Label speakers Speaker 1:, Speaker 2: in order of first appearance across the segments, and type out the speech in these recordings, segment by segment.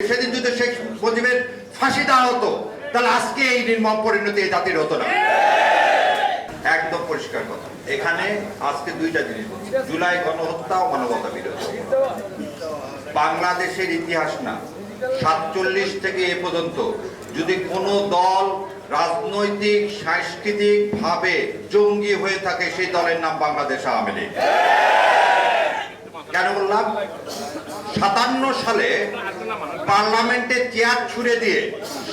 Speaker 1: সেদিন যদি শেখ মুজিবের ফাঁসি দেওয়া হতো তাহলে আজকে এই নির্মম পরিণতি এই জাতির হতো না। একদম পরিষ্কার কথা। এখানে আজকে দুইটা জিনিস বলছি, জুলাই গণহত্যা ও মানবতা বিরোধী। বাংলাদেশের ইতিহাস না 47 থেকে এ পর্যন্ত যদি কোনো দল রাজনৈতিক সাংস্কৃতিক ভাবে জঙ্গি হয়ে থাকে সেই দলের নাম বাংলাদেশ আওয়ামী লীগ। কেন বললাম? 57 সালে পার্লামেন্টে চেয়ার ছুড়ে দিয়ে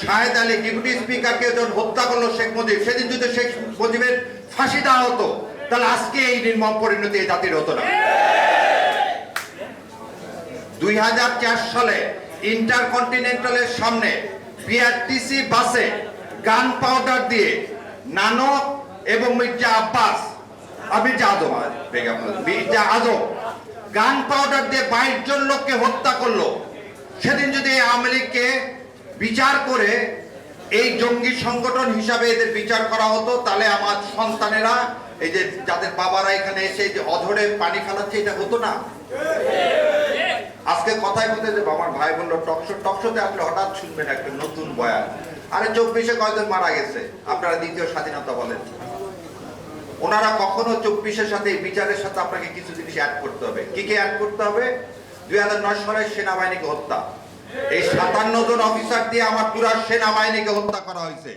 Speaker 1: শাহেদ আলী ডেপুটি স্পিকারকে যখন হত্যা করলো শেখ মুজিব, সেদিন যদি শেখ মুজিবের ফাঁসি দেওয়া হতো তাহলে আজকে এই নির্মম পরিণতি এই জাতির হতো না। 2004 সালে ইন্টারকন্টিনেন্টালের সামনে বিআরটিসি বাসে গান পাউডার দিয়ে নানক এবং মির্জা আজম গান পাউডার দিয়ে 22 জন লোককে হত্যা করলো। সেদিন যদি আওয়ামী লীগকে বিচার করে এই জঙ্গি সংগঠন হিসাবে এদের বিচার করা হতো তাহলে আমার সন্তানেরা, এই যে যাদের বাবারা এখানে এসে যে অধরে পানি ফেলাচ্ছে, এটা হতো না। আজকে কথায় বলতে যে আমার ভাই বললো টকশোতে আসলে হঠাৎ শুনবেন একটা নতুন বয়ান, আরে 24-এ কয়জন মারা গেছে, আপনারা দ্বিতীয় স্বাধীনতা বলেন। ওনারা কখনো 24-এর সাথে বিচারের সাথে আপনাকে কিছু জিনিস অ্যাড করতে হবে। কি কি অ্যাড করতে হবে? 2009 সালে সেনাবাহিনীকে হত্যা, এই 57 জন অফিসার দিয়ে আমার পুরো সেনাবাহিনীকে হত্যা করা হয়েছে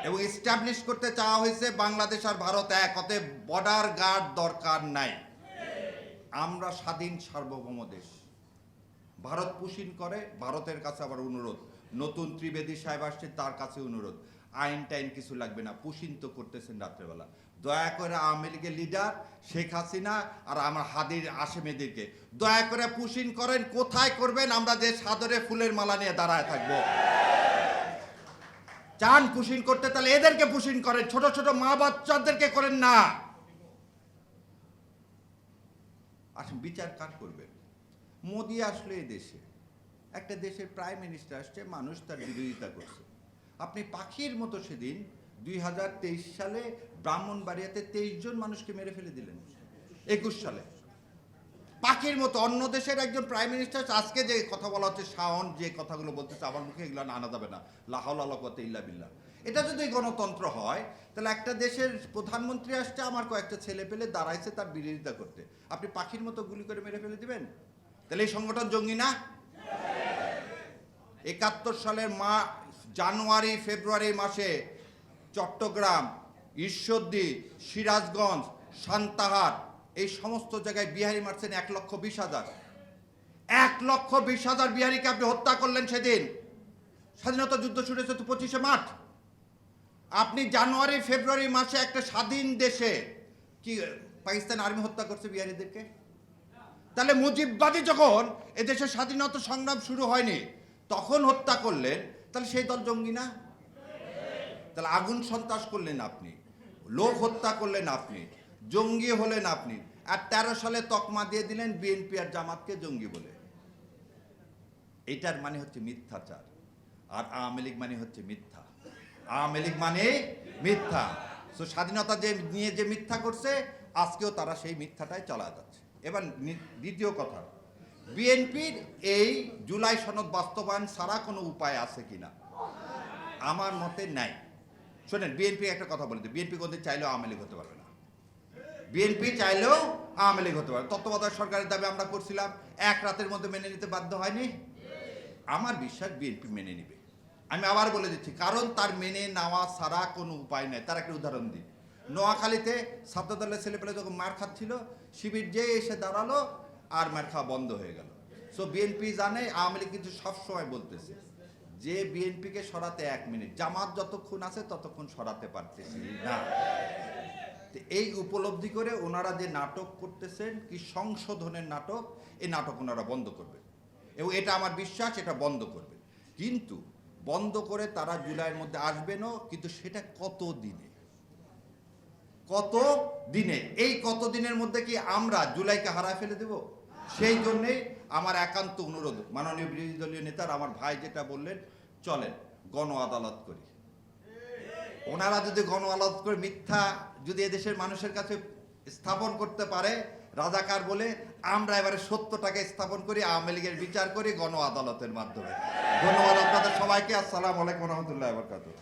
Speaker 1: এবং এস্টাবলিশ করতে চাওয়া হয়েছে বাংলাদেশ আর ভারত এক, অতএব বর্ডার গার্ড দরকার নাই। আমরা স্বাধীন সার্বভৌম দেশ। ভারত পুশিন করে, ভারতের কাছে আবার অনুরোধ, নতুন ত্রিবেদী সাহেব আসছে, তার কাছে অনুরোধ, আইন টাইন কিছু লাগবে না, পুশিন তো করতেছেন রাত্রেবেলা। দয়া করে আওয়ামী লীগের লিডার শেখ হাসিনা আর আমার হাদির আসামিদেরকে দয়া করে পুশিন করেন। কোথায় করবেন? আমরা যে সাদরে ফুলের মালা নিয়ে দাঁড়ায় থাকবো। চান পুশিন করতে, তাহলে এদেরকে পুশিন করেন, ছোট ছোট মা বাচ্চাদেরকে করেন না। আসুন, বিচার কার করবেন? মোদি আসলে এই দেশে, একটা দেশের প্রাইম মিনিস্টার আসছে, মানুষ তার বিরোধিতা করছে। আপনি পাখির মতো সেদিন 2023 সালে ব্রাহ্মণবাড়িয়াতে 23 জন মানুষকে মেরে ফেলে দিলেন। 21 সালে পাখির মতো অন্য দেশের একজন প্রাইম মিনিস্টার, আজকে যে কথা বলা হচ্ছে, শাওন যে কথাগুলো বলতেছে আমার মুখে এগুলো আনা যাবে না, লা হাওলা ওয়ালা কুওয়াতা ইল্লা বিল্লাহ। এটা যদি গণতন্ত্র হয় তাহলে একটা দেশের প্রধানমন্ত্রী আসছে, আমার কয়েকটা ছেলে পেলে দাঁড়াইছে তার বিরোধিতা করতে, আপনি পাখির মতো গুলি করে মেরে ফেলে দিবেন? তাহলে এই সংগঠন জঙ্গি না? 71 সালের জানুয়ারি ফেব্রুয়ারি মাসে চট্টগ্রাম, ঈশ্বরদী, সিরাজগঞ্জ, সান্তাহার এই সমস্ত জায়গায় বিহারি মারছেন 1,20,000। 1,20,000 বিহারিকে আপনি হত্যা করলেন সেদিন। স্বাধীনতা যুদ্ধ শুরু হয়েছে তো 25শে মার্চ। আপনি জানুয়ারি ফেব্রুয়ারি মাসে একটা স্বাধীন দেশে কি পাকিস্তান আর্মি হত্যা করছে বিহারিদেরকে? তাহলে মুজিববাদী যখন এদেশের স্বাধীনতা সংগ্রাম শুরু হয়নি তখন হত্যা করলেন, তাহলে সেই দল জঙ্গি না? তাহলে আগুন সন্ত্রাস করলেন আপনি, লোক হত্যা করলেন আপনি, জঙ্গি হলেন আপনি, আর 13 সালে তকমা দিয়ে দিলেন বিএনপি আর জামাতকে জঙ্গি বলে। এটার মানে হচ্ছে মিথ্যাচার। আর আওয়ামী লীগ মানে হচ্ছে মিথ্যা। আওয়ামী লীগ মানে মিথ্যা। তো স্বাধীনতা যে নিয়ে যে মিথ্যা করছে, আজকেও তারা সেই মিথ্যাটাই চালা যাচ্ছে। এবার দ্বিতীয় কথা, বিএনপির এই জুলাই সনদ বাস্তবায়ন ছাড়া কোনো উপায় আছে কিনা? আমার মতে নাই। শোনেন, বিএনপি একটা কথা বলে দিই, বিএনপি কোনদিন চাইলেও আওয়ামী লীগ হতে পারবে না। বিএনপি চাইলেও আওয়ামী লীগ হতে পারবে। তত্ত্বাবধায়ক সরকারের দাবি আমরা করছিলাম, এক রাতের মধ্যে মেনে নিতে বাধ্য হয়নি। আমার বিশ্বাস বিএনপি মেনে নিবে। আমি আবার বলে দিচ্ছি, কারণ তার মেনে নেওয়া ছাড়া কোনো উপায় নেই। তার একটা উদাহরণ দিই, নোয়াখালীতে ছাত্র দলের ছেলেপেলে যখন মার খাচ্ছিল, শিবির যে এসে দাঁড়ালো আর মার খাওয়া বন্ধ হয়ে গেল। সো বিএনপি জানে, আওয়ামী লীগ কিন্তু সবসময় বলতেছে যে বিএনপিকে সরাতে 1 মিনিট, জামাত যতক্ষণ আছে ততক্ষণ সরাতে পারতেছি না। এই উপলব্ধি করে ওনারা যে নাটক করতেছেন, কি সংশোধনের নাটক, এই নাটক ওনারা বন্ধ করবেন এবং এটা আমার বিশ্বাস, এটা বন্ধ করবে। কিন্তু বন্ধ করে তারা জুলাইয়ের মধ্যে আসবেনও, কিন্তু সেটা কত দিনে? এই কত দিনের মধ্যে কি আমরা জুলাইকে হারায় ফেলে দেব? সেই জন্যে আমার একান্ত অনুরোধ, মাননীয় বিরোধী দলীয় নেতার আমার ভাই যেটা বললেন, চলেন গণ আদালত করি। ওনারা যদি গণ আদালত করে মিথ্যা যদি এদেশের মানুষের কাছে স্থাপন করতে পারে, রাজাকার বলে আমরা এবারে সত্যটাকে স্থাপন করি, আওয়ামী লীগের বিচার করি গণ আদালতের মাধ্যমে। ধন্যবাদ আপনাদের সবাইকে। আসসালামু আলাইকুম রহমতুল্লাহ বরকাতুহ।